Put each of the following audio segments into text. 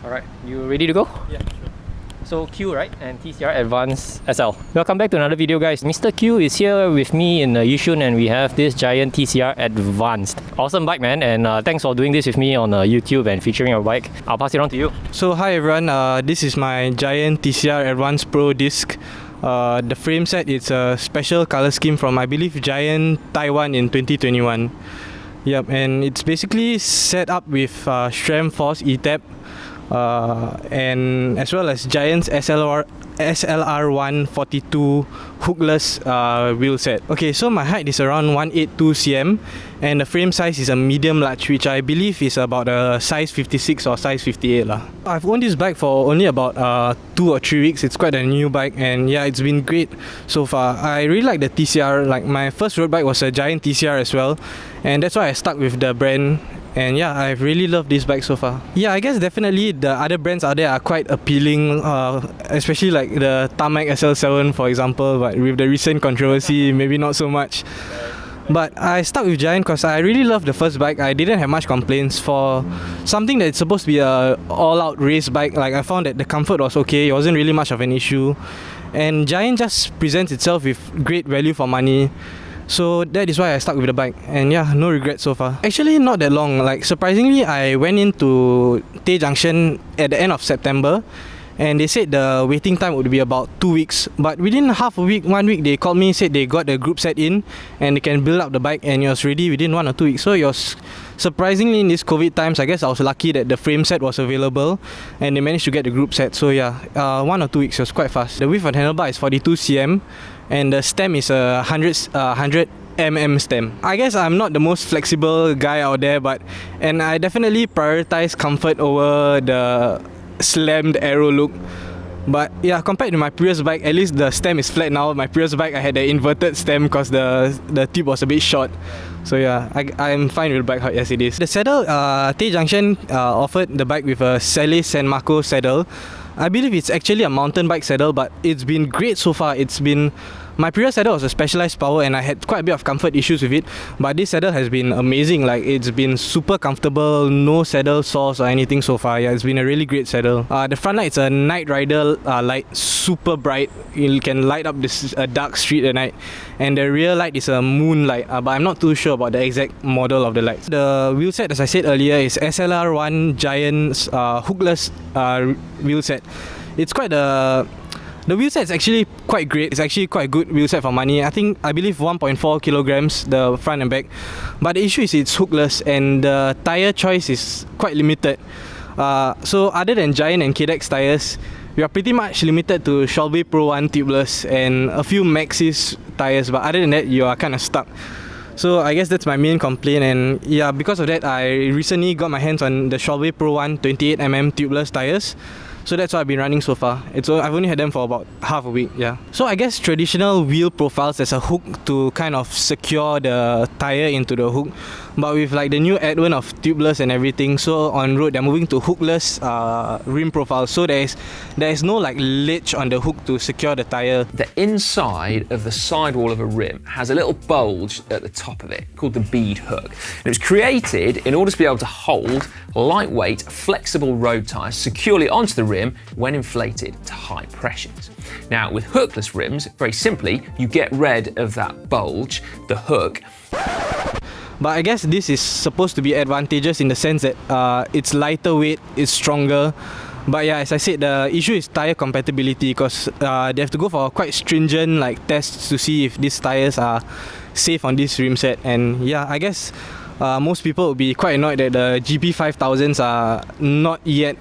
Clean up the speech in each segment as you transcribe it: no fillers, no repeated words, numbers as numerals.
Alright, you ready to go? Yeah, sure. So Q, right? And TCR Advanced SL. Welcome back to another video, guys. Mr. Q is here with me in Yishun, and we have this giant TCR Advanced. Awesome bike, man, and thanks for doing this with me on YouTube and featuring your bike. I'll pass it on to you. So hi everyone, this is my giant TCR Advanced Pro disc. The frame set is a special color scheme from, I believe, Giant Taiwan in 2021. Yep, and it's basically set up with SRAM Force E-Tab and as well as Giant's SLR142 hookless wheel set. Okay, so my height is around 182 cm and the frame size is a medium large, which I believe is about a size 56 or size 58 lah. I've owned this bike for only about 2 or 3 weeks. It's quite a new bike and yeah, it's been great so far. I really like the TCR. Like my first road bike was a Giant TCR as well, and that's why I stuck with the brand. And yeah, I've really loved this bike so far. Yeah, I guess definitely the other brands out there are quite appealing, especially like the Tarmac SL7 for example, but with the recent controversy, maybe not so much. But I stuck with Giant because I really loved the first bike. I didn't have much complaints for something that's supposed to be a all-out race bike. Like I found that the comfort was okay, it wasn't really much of an issue. And Giant just presents itself with great value for money. So that is why I stuck with the bike, and yeah, no regrets so far. Actually not that long, like surprisingly I went into Tay Junction at the end of September and they said the waiting time would be about 2 weeks, but within half a week, 1 week, they called me, said they got the group set in and they can build up the bike and it was ready within 1 or 2 weeks. So it was surprisingly in these COVID times, I guess I was lucky that the frame set was available and they managed to get the group set. So yeah, 1 or 2 weeks was quite fast. The width of the handlebar is 42 cm and the stem is a 100 mm stem. I guess I'm not the most flexible guy out there, but I definitely prioritize comfort over the slammed aero look. But yeah, compared to my previous bike, at least the stem is flat now. My previous bike I had the inverted stem because the tube was a bit short. So yeah, I'm fine with the bike as it is. The saddle, Tay Junction offered the bike with a Selle San Marco saddle. I believe it's actually a mountain bike saddle, but it's been great so far. My previous saddle was a Specialized Power and I had quite a bit of comfort issues with it, but this saddle has been amazing. Like it's been super comfortable, no saddle sores or anything so far. Yeah, it's been a really great saddle. The front light is a Night Rider light, super bright. You can light up this dark street at night. And the rear light is a moonlight, but I'm not too sure about the exact model of the lights. The wheel set, as I said earlier, is SLR1 Giant's hookless wheel set. It's quite the wheel set is actually quite great. It's actually quite a good wheel set for money. I believe 1.4 kilograms, the front and back. But the issue is it's hookless and the tyre choice is quite limited. So other than Giant and KDEX tyres, we are pretty much limited to Shelby Pro 1 tubeless and a few Maxxis tyres. But other than that, you are kind of stuck. So I guess that's my main complaint, and yeah, because of that, I recently got my hands on the Shelby Pro 1 28mm tubeless tyres. So that's what I've been running so far. I've only had them for about half a week, yeah. So I guess traditional wheel profiles, there's a hook to kind of secure the tyre into the hook. But with like the new advent of tubeless and everything, so on road they're moving to hookless rim profiles. So there is no like ledge on the hook to secure the tyre. The inside of the sidewall of a rim has a little bulge at the top of it called the bead hook. And it was created in order to be able to hold lightweight, flexible road tyres securely onto the rim when inflated to high pressures. Now with hookless rims, very simply, you get rid of that bulge, the hook. But I guess this is supposed to be advantageous in the sense that it's lighter weight, it's stronger. But yeah, as I said, the issue is tyre compatibility because they have to go for quite stringent like tests to see if these tyres are safe on this rim set. And yeah, I guess most people would be quite annoyed that the GP5000s are not yet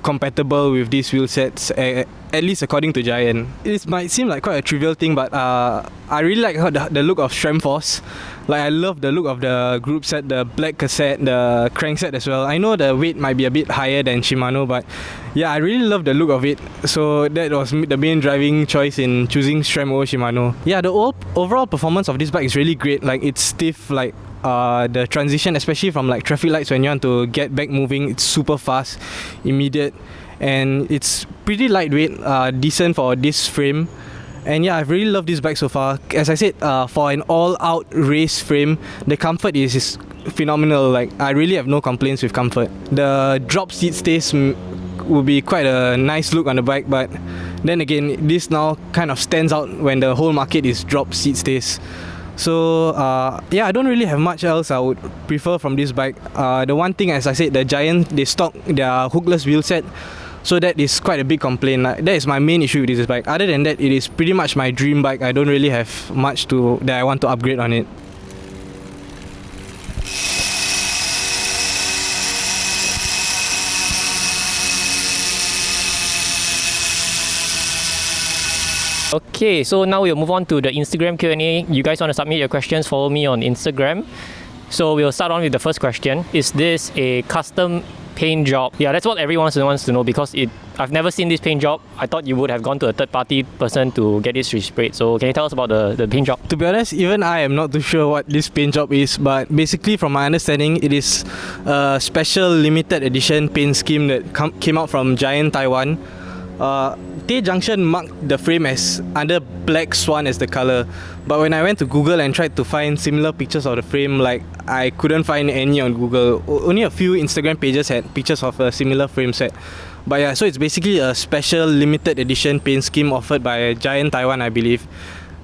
compatible with these wheel sets, at least according to Giant. It might seem like quite a trivial thing, but I really like how the look of SRAM Force. Like I love the look of the group set, the black cassette, the crankset as well. I know the weight might be a bit higher than Shimano, but yeah, I really love the look of it. So that was the main driving choice in choosing SRAM over Shimano. Yeah, the overall performance of this bike is really great. Like it's stiff, like the transition, especially from like traffic lights when you want to get back moving, it's super fast, immediate, and it's pretty lightweight, decent for this frame. And yeah, I've really loved this bike so far. As I said, for an all-out race frame, the comfort is phenomenal. Like I really have no complaints with comfort. The drop seat stays would be quite a nice look on the bike, but then again, this now kind of stands out when the whole market is drop seat stays. So yeah, I don't really have much else I would prefer from this bike. The one thing, as I said, the Giant, they stock their hookless wheel set, so that is quite a big complaint. That is my main issue with this bike. Other than that, it is pretty much my dream bike. I don't really have much that I want to upgrade on it. Okay, so now we'll move on to the Instagram Q&A. You guys want to submit your questions, follow me on Instagram. So we'll start on with the first question. Is this a custom paint job? Yeah, that's what everyone wants to know, because I've never seen this paint job. I thought you would have gone to a third-party person to get this resprayed. So can you tell us about the paint job? To be honest, even I am not too sure what this paint job is, but basically from my understanding, it is a special limited edition paint scheme that came out from Giant Taiwan. Tay Junction marked the frame as under black Swan as the color, but when I went to Google and tried to find similar pictures of the frame, like, I couldn't find any on Google. Only a few Instagram pages had pictures of a similar frame set. But yeah, so it's basically a special limited edition paint scheme offered by Giant Taiwan, I believe.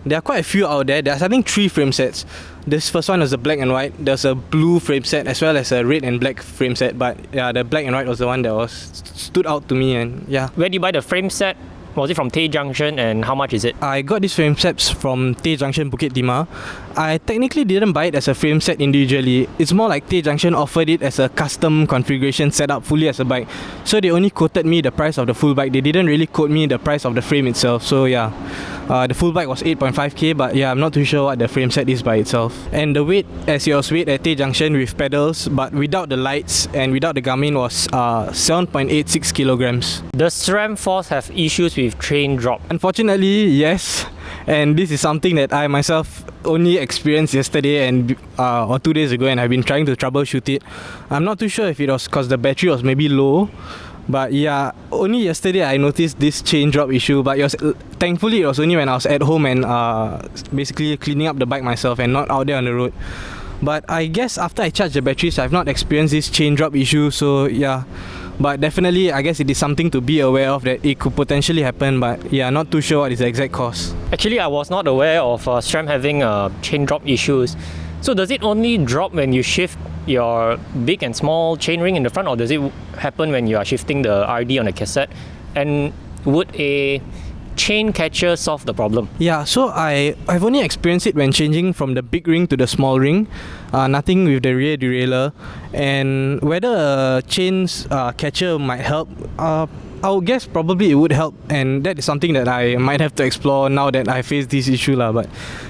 There are quite a few out there. There's, I think, 3 frame sets. This first one was a black and white. There's a blue frame set as well as a red and black frame set. But yeah, the black and white was the one that stood out to me, and yeah. Where did you buy the frame set? Was it from Tay Junction, and how much is it? I got these frame sets from Tay Junction, Bukit Timah. I technically didn't buy it as a frame set individually. It's more like Tay Junction offered it as a custom configuration set up fully as a bike. So they only quoted me the price of the full bike. They didn't really quote me the price of the frame itself. So yeah, the full bike was 8.5k, but yeah, I'm not too sure what the frame set is by itself. And the weight, as it was weighed at Tay Junction with pedals, but without the lights and without the Garmin, was 7.86 kilograms. Does SRAM Force have issues with train drop? Unfortunately, yes. And this is something that I myself only experienced yesterday and or 2 days ago, and I've been trying to troubleshoot it. I'm not too sure if it was because the battery was maybe low, but yeah, only yesterday I noticed this chain drop issue. But thankfully it was only when I was at home and basically cleaning up the bike myself and not out there on the road. But I guess after I charged the batteries, I've not experienced this chain drop issue, so yeah. But definitely, I guess it is something to be aware of, that it could potentially happen, but yeah, not too sure what is the exact cause. Actually, I was not aware of SRAM having chain drop issues. So does it only drop when you shift your big and small chainring in the front, or does it happen when you are shifting the RD on the cassette? And would a chain catcher solve the problem? Yeah, so I've only experienced it when changing from the big ring to the small ring, nothing with the rear derailleur. And whether a chains catcher might help, I would guess probably it would help, and that is something that I might have to explore now that I face this issue lah. But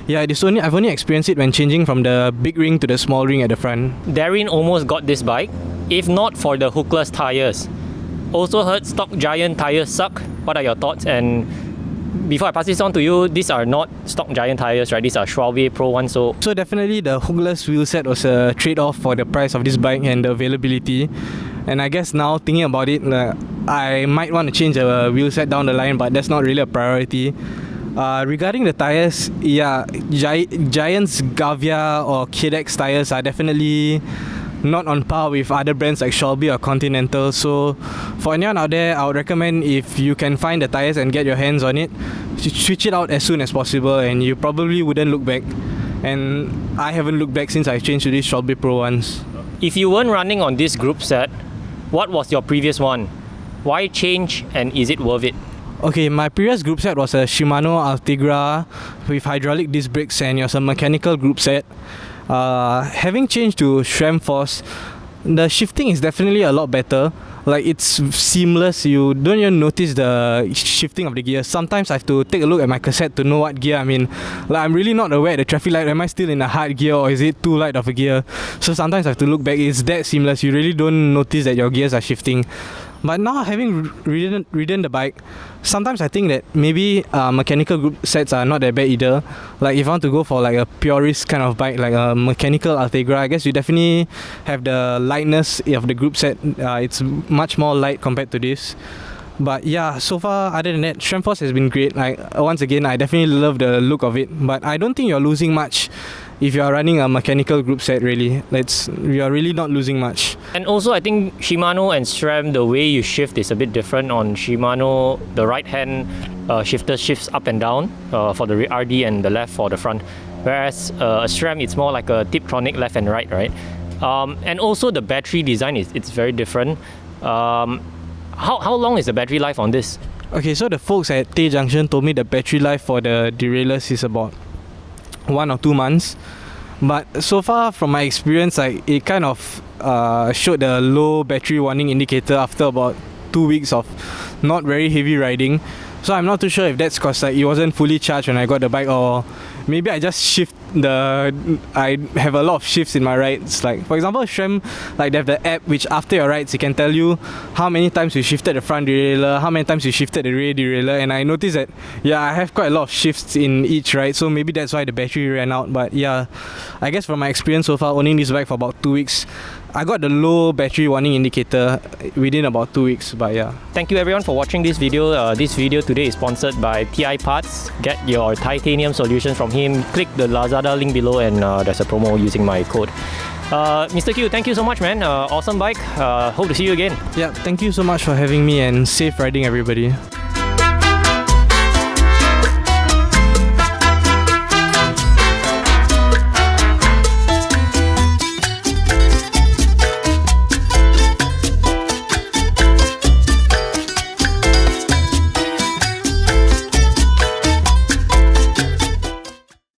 yeah, I've only experienced it when changing from the big ring to the small ring at the front. Darren almost got this bike, if not for the hookless tires. Also heard stock Giant tires suck. What are your thoughts? And before I pass this on to you, these are not stock Giant tires, right? These are Schwalbe Pro ones. So definitely the hookless wheel set was a trade-off for the price of this bike and the availability. And I guess now thinking about it, I might want to change the wheel set down the line, but that's not really a priority. Regarding the tires, yeah, Giant's Gavia or Kidex tires are definitely not on par with other brands like Schwalbe or Continental. So for anyone out there, I would recommend, if you can find the tires and get your hands on it, switch it out as soon as possible, and you probably wouldn't look back. And I haven't looked back since I changed to these Schwalbe Pro ones. If you weren't running on this Groupset, what was your previous one? Why change, and is it worth it? Okay, my previous Groupset was a Shimano Altigra with hydraulic disc brakes, and it was a mechanical Groupset. Having changed to SRAM Force, the shifting is definitely a lot better. Like, it's seamless. You don't even notice the shifting of the gears. Sometimes I have to take a look at my cassette to know what gear I'm in. Like, I'm really not aware at the traffic light. Am I still in a hard gear, or is it too light of a gear? So sometimes I have to look back. It's that seamless. You really don't notice that your gears are shifting. But now, having ridden the bike, sometimes I think that maybe mechanical group sets are not that bad either. Like, if I want to go for like a purist kind of bike, like a mechanical Altigra, I guess you definitely have the lightness of the group set. It's much more light compared to this. But yeah, so far, other than that, SRAM Force has been great. Like, once again, I definitely love the look of it. But I don't think you're losing much if you are running a mechanical group set, really. You are really not losing much. And also, I think Shimano and SRAM, the way you shift is a bit different. On Shimano, the right hand shifter shifts up and down for the RD and the left for the front. Whereas a SRAM, it's more like a Tiptronic left and right, right? And also the battery design it's very different. How long is the battery life on this? Okay, so the folks at Tay Junction told me the battery life for the derailleur is about 1 or 2 months. But so far from my experience, like, it kind of showed the low battery warning indicator after about 2 weeks of not very heavy riding. So I'm not too sure if that's because like it wasn't fully charged when I got the bike, or maybe I just I have a lot of shifts in my rides. Like for example, SRAM, like they have the app which after your rides it can tell you how many times you shifted the front derailleur, how many times you shifted the rear derailleur, and I noticed that I have quite a lot of shifts in each ride, so maybe that's why the battery ran out. But yeah, I guess from my experience so far owning this bike for about 2 weeks, I got the low battery warning indicator within about 2 weeks, but yeah. Thank you everyone for watching this video. This video today is sponsored by TI Parts. Get your titanium solution from him. Click the Lazada link below and there's a promo using my code. Mr. Q, thank you so much, man. Awesome bike. Hope to see you again. Yeah, thank you so much for having me, and safe riding everybody.